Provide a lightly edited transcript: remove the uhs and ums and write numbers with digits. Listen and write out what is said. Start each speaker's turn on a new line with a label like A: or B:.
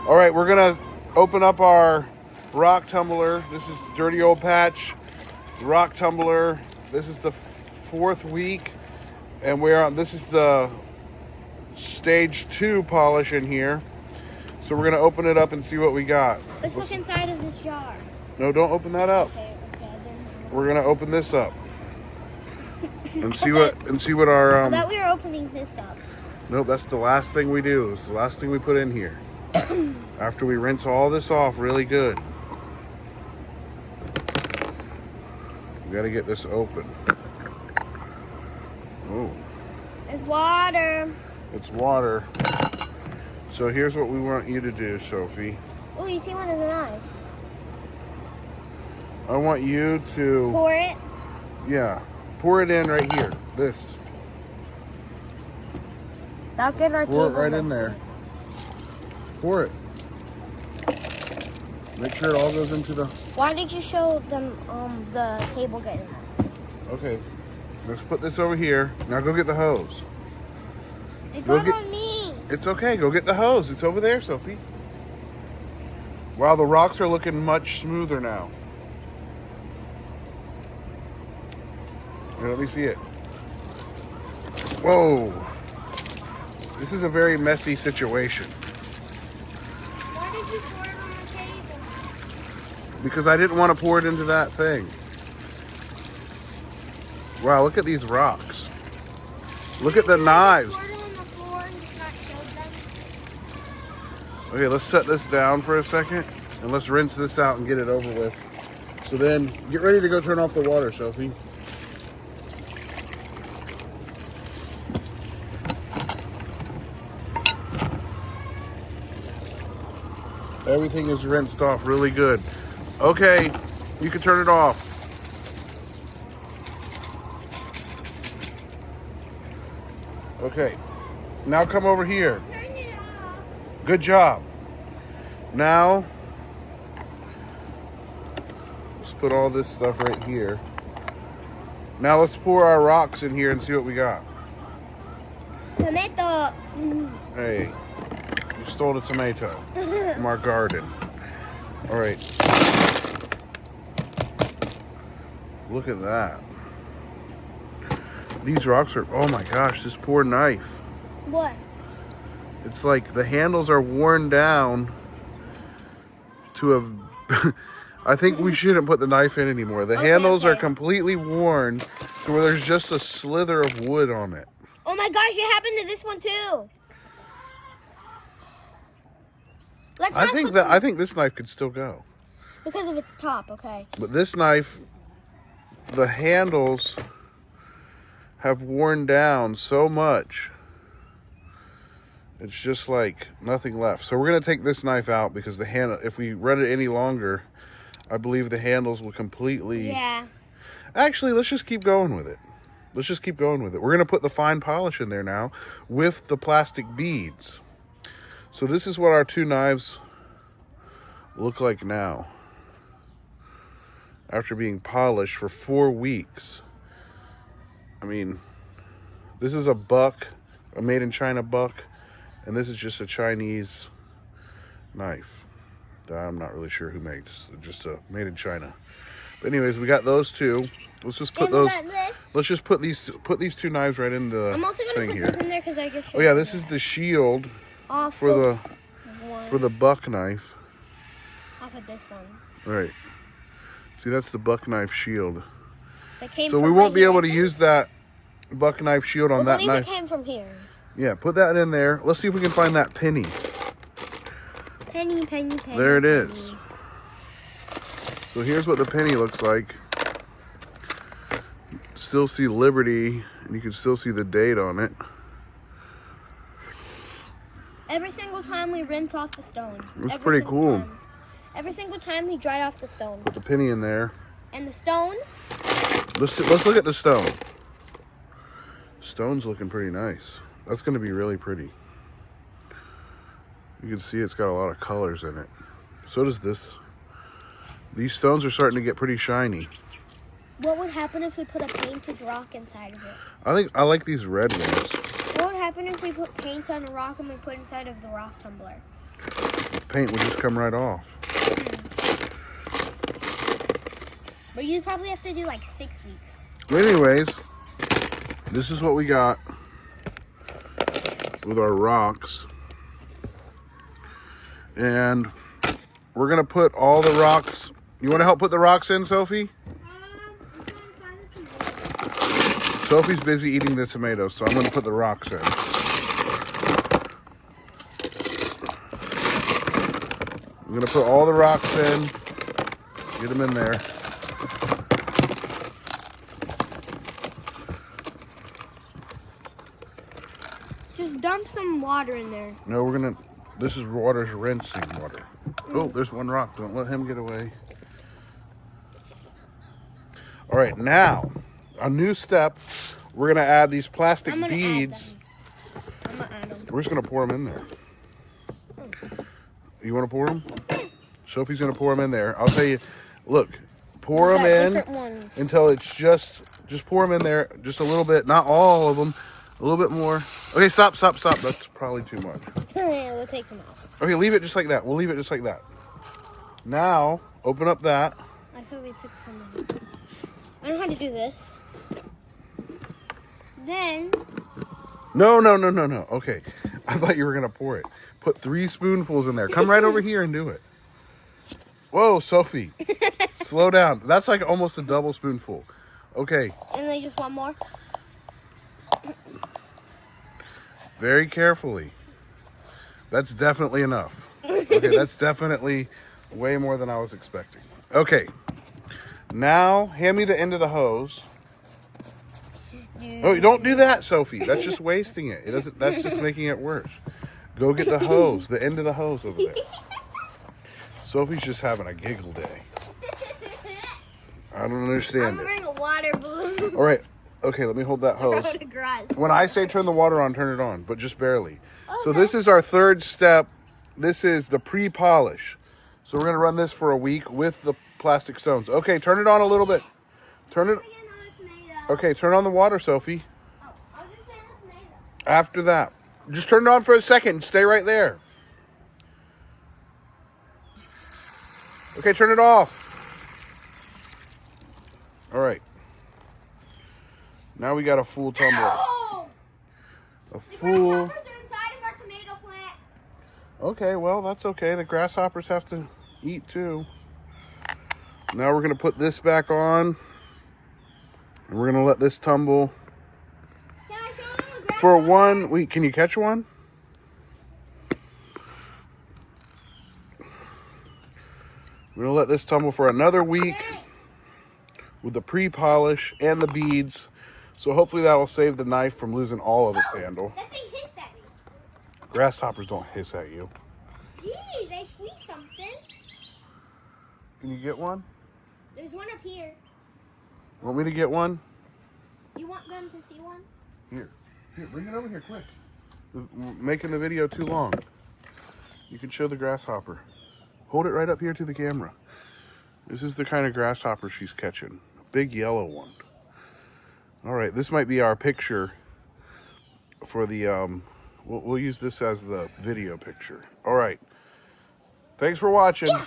A: All right, we're gonna open up our rock tumbler. This is Dirty Old Patch rock tumbler. This is the 4th week, and we're on. This is the stage 2 polish in here. So we're gonna open it up and see what we got.
B: Let's look inside of this jar.
A: No, don't open that up.
B: Okay.
A: We're gonna open this up and see what our
B: I thought we were opening this up.
A: Nope, that's the last thing we do. It's the last thing we put in here. After we rinse all this off really good. We gotta get this open. Oh.
B: It's water.
A: It's water. So here's what we want you to do, Sophie.
B: Oh, you see one of the knives.
A: I want you to...
B: Pour it?
A: Yeah. Pour it in right here. This.
B: That'll get our
A: Pour it
B: table
A: right in
B: messy.
A: there. Pour it. Make sure it all goes into the...
B: Why did you show them the table getting messy?
A: Okay. Let's put this over here. Now go get the hose.
B: It
A: Go
B: got
A: get-
B: on me.
A: It's okay. Go get the hose. It's over there, Sophie. Wow, the rocks are looking much smoother now. Here, let me see it. Whoa. This is a very messy situation.
B: Why did you pour it on the table?
A: Because I didn't want to pour it into that thing. Wow, look at these rocks. Look at the knives.
B: Pour it on the floor and just not show them?
A: Okay, let's set this down for a second. And let's rinse this out and get it over with. So then, get ready to go turn off the water, Sophie. Everything is rinsed off really good. Okay, you can turn it off. Okay, now come over here.
B: Turn it off.
A: Good job. Now, let's put all this stuff right here. Now let's pour our rocks in here and see what we got.
B: Tomato.
A: Hey, you stole a tomato from our garden. All right. Look at that. These rocks are, oh my gosh, this poor knife.
B: What?
A: It's like the handles are worn down to a... I think we shouldn't put the knife in anymore. The handles are completely worn to where there's just a slither of wood on it.
B: Oh my gosh, it happened to this one too. Let's not
A: I think this knife could still go.
B: because of its top, okay.
A: But this knife, the handles have worn down so much. It's just like nothing left. So we're gonna take this knife out because the handle, if we run it any longer, I believe the handles will completely...
B: Yeah.
A: Actually, let's just keep going with it. Let's just keep going with it. We're gonna put the fine polish in there now with the plastic beads. So this is what our 2 knives look like now. After being polished for 4 weeks. I mean, this is a buck, a made in China buck, and this is just a Chinese knife that I'm not really sure who makes. Just a made in China. But anyways, we got those 2. Let's just put those. Let's just put these 2 knives right in the
B: I'm also gonna
A: thing
B: put
A: here.
B: this in there because I just.
A: Oh yeah, this is the shield
B: off
A: for
B: of
A: the buck knife.
B: off of this one.
A: Right. See, that's the buck knife shield.
B: That came
A: So
B: from
A: we won't
B: right
A: be
B: here,
A: able
B: I
A: to
B: think.
A: use that buck knife shield on
B: I
A: that
B: believe
A: knife.
B: it came from here.
A: Yeah, put that in there. Let's see if we can find that penny.
B: Penny, penny, penny.
A: There it is.
B: penny.
A: So here's what the penny looks like. Still see Liberty, and you can still see the date on it.
B: Every single time we rinse off the stone.
A: That's
B: Every
A: pretty
B: single
A: cool.
B: time. Every single time we dry off the stone.
A: Put the penny in there.
B: And the stone,
A: Let's look at the stone. Stone's looking pretty nice. That's going to be really pretty. You can see it's got a lot of colors in it. So does this. These stones are starting to get pretty shiny.
B: what would happen if we put a painted rock inside of it?
A: I think I like these red ones.
B: What would happen if we put paint on a rock and we put inside of the rock tumbler?
A: paint would just come right off.
B: But you probably have to do like 6 weeks.
A: But anyways, this is what we got with our rocks. And we're gonna put all the rocks. You wanna help put the rocks in, Sophie? Sophie's busy eating the tomatoes, so I'm gonna put the rocks in. I'm gonna put all the rocks in. Get them in there.
B: Just dump some water in there.
A: No, we're gonna, this is water's rinsing water. Oh, there's one rock. Don't let him get away. All right, now, a new step. We're gonna add these plastic beads.
B: I'm gonna add them.
A: We're just gonna pour them in there. You wanna pour them? Sophie's gonna pour them in there. I'll tell you, look, pour them in until it's just pour them in there, just a little bit, not all of them, a little bit more. Okay, stop. That's probably too much.
B: We'll take some out.
A: Okay, leave it just like that. We'll leave it just like that. Now, open up that.
B: I thought we took some out. I know how to do this. Then.
A: No. Okay, I thought you were gonna pour it. Put 3 spoonfuls in there. Come right over here and do it. Whoa, Sophie. Slow down. That's like almost a double spoonful. Okay.
B: And then just one more.
A: Very carefully. That's definitely enough. Okay, that's definitely way more than I was expecting. Okay. Now, hand me the end of the hose. Oh, don't do that, Sophie. That's just wasting it. That's just making it worse. Go get the hose, the end of the hose over there. Sophie's just having a giggle day. I don't understand
B: I'm gonna bring a water balloon.
A: All right. Okay, let me hold that hose. When I say turn the water on, turn it on, but just barely. Okay. So this is our third step. This is the pre-polish. So we're going to run this for a week with the plastic stones. Okay, turn it on a little bit. Turn it. Okay, turn on the water, Sophie.
B: Oh, I'll just stay on the tomato.
A: After that. Just turn it on for a second. Stay right there. Okay, turn it off. All right. Now we got a full tumbler.
B: No!
A: A full.
B: The grasshoppers are inside of our tomato plant.
A: Okay, well, that's okay. The grasshoppers have to eat too. Now we're going to put this back on. And we're going to let this tumble.
B: Can I show them the grasshopper?
A: For 1 week. Can you catch one? We're going to let this tumble for another week with the pre-polish and the beads. So hopefully that will save the knife from losing all of its handle.
B: That thing hissed at me.
A: Grasshoppers don't hiss at you.
B: Jeez, I squeezed something.
A: Can you get one?
B: There's one up here.
A: Want me to get one?
B: You want them to see one?
A: Here, bring it over here quick. We're making the video too long. You can show the grasshopper. Hold it right up here to the camera. This is the kind of grasshopper she's catching. A big yellow one. All right, this might be our picture for the, we'll use this as the video picture. All right. Thanks for watching.
B: Yeah.